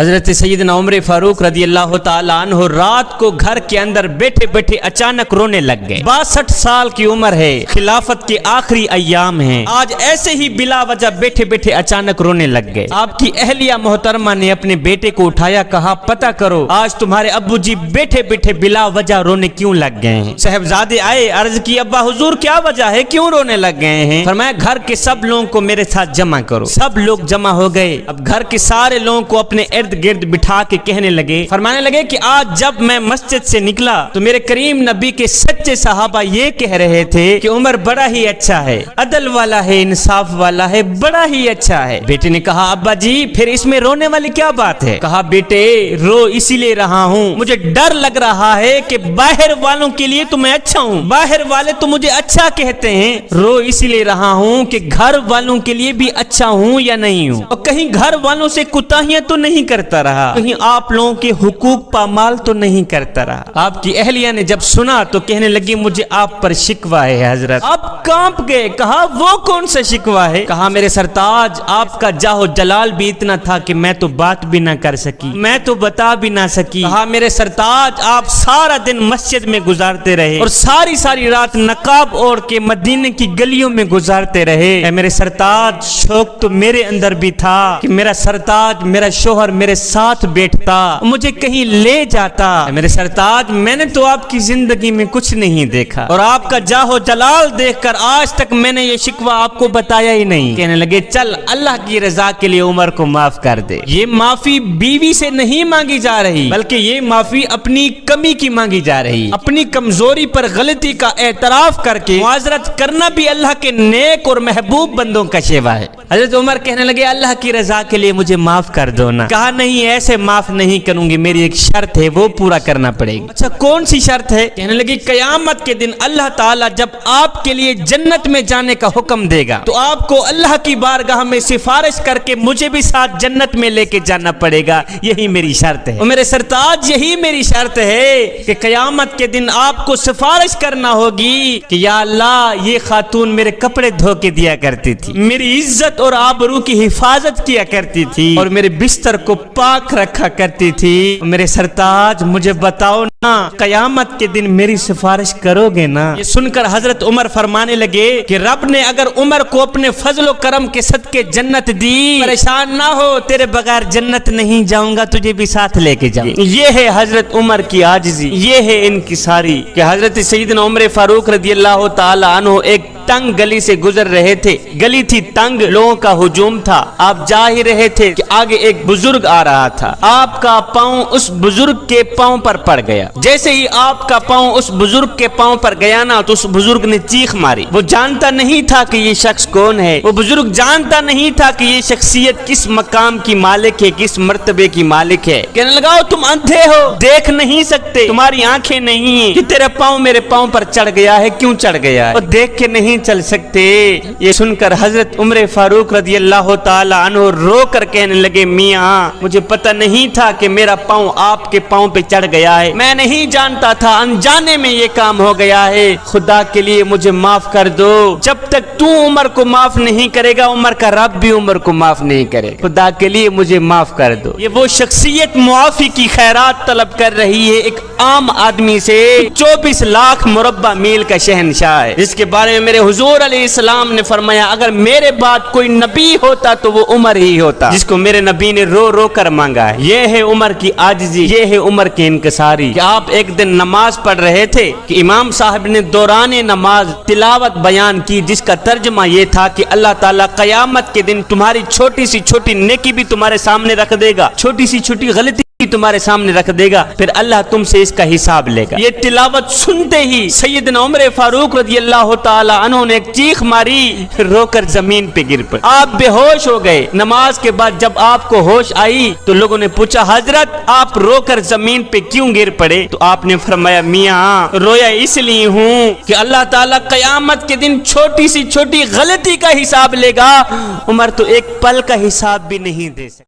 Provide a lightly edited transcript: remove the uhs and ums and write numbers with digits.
حضرت سیدنا عمر فاروق رضی اللہ تعالیٰ عنہ رات کو گھر کے اندر بیٹھے بیٹھے اچانک رونے لگ گئے۔ 62 سال کی عمر ہے، خلافت کے آخری ایام ہیں، آج ایسے ہی بلا وجہ بیٹھے بیٹھے اچانک رونے لگ گئے۔ آپ کی اہلیہ محترمہ نے اپنے بیٹے کو اٹھایا، کہا پتہ کرو آج تمہارے ابو جی بیٹھے بیٹھے بلا وجہ رونے کیوں لگ گئے ہیں؟ صاحبزادے آئے، عرض کی ابا حضور کیا وجہ ہے، کیوں رونے لگ گئے ہیں؟ فرمایا گھر کے سب لوگوں کو میرے ساتھ جمع کرو۔ سب لوگ جمع ہو گئے۔ اب گھر کے سارے لوگوں کو اپنے ارد گرد بٹھا کے کہنے لگے، فرمانے لگے کہ آج جب میں مسجد سے نکلا تو میرے کریم نبی کے سچے صحابہ یہ کہہ رہے تھے کہ عمر بڑا ہی اچھا ہے، عدل والا ہے، انصاف والا ہے، بڑا ہی اچھا ہے۔ بیٹے نے کہا ابا جی پھر اس میں رونے والی کیا بات ہے؟ کہا بیٹے رو اسی لیے رہا ہوں، مجھے ڈر لگ رہا ہے کہ باہر والوں کے لیے تو میں اچھا ہوں، باہر والے تو مجھے اچھا کہتے ہیں، رو اسی لیے رہا ہوں کہ گھر والوں کے لیے بھی اچھا ہوں یا نہیں ہوں، اور کہیں گھر والوں سے کوتاہیاں تو نہیں کرتا رہا، کہیں آپ لوگوں کے حقوق پامال تو نہیں کرتا رہا۔ آپ کی اہلیہ نے جب سنا تو کہنے لگی مجھے آپ پر شکوہ ہے حضرت۔ آپ کانپ گئے، کہا وہ کون سا شکوہ ہے؟ کہا میرے سرتاج آپ کا جاہ و جلال بھی اتنا تھا کہ میں تو بات بھی نہ کر سکی، میں تو بتا بھی نہ سکی۔ کہا میرے سرتاج آپ سارا دن مسجد میں گزارتے رہے اور ساری رات نقاب اوڑھ کے مدینے کی گلیوں میں گزارتے رہے۔ اے میرے سرتاج شوق تو میرے اندر بھی تھا کہ میرا سرتاج میرا شوہر میرے ساتھ بیٹھتا، مجھے کہیں لے جاتا۔ اے میرے سرتاج میں نے تو آپ کی زندگی میں کچھ نہیں دیکھا اور آپ کا جاہ و جلال دیکھ کر آج تک میں نے یہ شکوہ آپ کو بتایا ہی نہیں۔ کہنے لگے چل اللہ کی رضا کے لیے عمر کو معاف کر دے۔ یہ معافی بیوی سے نہیں مانگی جا رہی بلکہ یہ معافی اپنی کمی کی مانگی جا رہی، اپنی کمزوری پر غلطی کا اعتراف کر کے معذرت کرنا بھی اللہ کے نیک اور محبوب بندوں کا شیوا ہے۔ حضرت عمر کہنے لگے اللہ کی رضا کے لیے مجھے معاف کر دو نا۔ کہا نہیں ایسے معاف نہیں کروں گی، میری ایک شرط ہے وہ پورا کرنا پڑے گی۔ اچھا کون سی شرط ہے؟ کہنے لگی قیامت کے دن اللہ تعالیٰ جب آپ کے لیے جنت میں جانے کا حکم دے گا تو آپ کو اللہ کی بارگاہ میں سفارش کر کے مجھے بھی ساتھ جنت میں لے کے جانا پڑے گا، یہی میری شرط ہے۔ اور میرے سرتاج یہی میری شرط ہے کہ قیامت کے دن آپ کو سفارش کرنا ہوگی کہ یا اللہ یہ خاتون میرے کپڑے دھو کے دیا کرتی تھی، میری عزت اور آبرو کی حفاظت کیا کرتی تھی اور میرے بستر کو پاک رکھا کرتی تھی۔ میرے سرتاج مجھے بتاؤ نا قیامت کے دن میری سفارش کرو گے نا؟ یہ سن کر حضرت عمر فرمانے لگے کہ رب نے اگر عمر کو اپنے فضل و کرم کے صدقے جنت دی، پریشان نہ ہو تیرے بغیر جنت نہیں جاؤں گا، تجھے بھی ساتھ لے کے جاؤں۔ یہ ہے حضرت عمر کی عاجزی، یہ ہے ان کی ساری کہ حضرت سیدنا عمر فاروق رضی اللہ تعالی عنہ ایک تنگ گلی سے گزر رہے تھے، گلی تھی تنگ، لوگوں کا ہجوم تھا، آپ جا ہی رہے تھے کہ آگے ایک بزرگ آ رہا تھا، آپ کا پاؤں اس بزرگ کے پاؤں پر پڑ گیا۔ جیسے ہی آپ کا پاؤں اس بزرگ کے پاؤں پر گیا نا تو اس بزرگ نے چیخ ماری۔ وہ جانتا نہیں تھا کہ یہ شخص کون ہے، وہ بزرگ جانتا نہیں تھا کہ یہ شخصیت کس مقام کی مالک ہے، کس مرتبے کی مالک ہے۔ کہنے لگا تم اندھے ہو، دیکھ نہیں سکتے، تمہاری آنکھیں نہیں ہیں کہ تیرے پاؤں میرے پاؤں پر چڑھ گیا ہے، کیوں چڑھ گیا ہے، اور دیکھ کے نہیں چل سکتے۔ یہ سن کر حضرت عمر فاروق رضی اللہ تعالی عنہ رو کر کہنے لگے میاں مجھے پتہ نہیں تھا کہ میرا پاؤں آپ کے پاؤں پہ چڑھ گیا ہے، میں نہیں جانتا تھا، انجانے میں یہ کام ہو گیا ہے، خدا کے لیے مجھے معاف کر دو۔ جب تک تو عمر کو معاف نہیں کرے گا عمر کا رب بھی عمر کو معاف نہیں کرے، خدا کے لیے مجھے معاف کر دو۔ یہ وہ شخصیت معافی کی خیرات طلب کر رہی ہے ایک عام آدمی سے 24 لاکھ مربع میل کا شہنشاہ ہے، جس کے بارے میں میرے حضور علیہ السلام نے فرمایا اگر میرے بعد کوئی نبی ہوتا تو وہ عمر ہی ہوتا، جس کو میرے نبی نے رو رو کر مانگا ہے۔ یہ ہے عمر کی عاجزی، یہ ہے عمر کی انکساری کہ آپ ایک دن نماز پڑھ رہے تھے کہ امام صاحب نے دوران نماز تلاوت بیان کی جس کا ترجمہ یہ تھا کہ اللہ تعالیٰ قیامت کے دن تمہاری چھوٹی سی چھوٹی نیکی بھی تمہارے سامنے رکھ دے گا، چھوٹی سی چھوٹی غلطی تمہارے سامنے رکھ دے گا، پھر اللہ تم سے اس کا حساب لے گا۔ یہ تلاوت سنتے ہی سیدنا عمر فاروق رضی اللہ تعالی عنہ نے ایک چیخ ماری، رو کر زمین پہ گر پڑے، آپ بے ہوش ہو گئے۔ نماز کے بعد جب آپ کو ہوش آئی تو لوگوں نے پوچھا حضرت آپ رو کر زمین پہ کیوں گر پڑے؟ تو آپ نے فرمایا میاں رویا اس لیے ہوں کہ اللہ تعالیٰ قیامت کے دن چھوٹی سی چھوٹی غلطی کا حساب لے گا، عمر تو ایک پل کا حساب بھی نہیں دے سکتا۔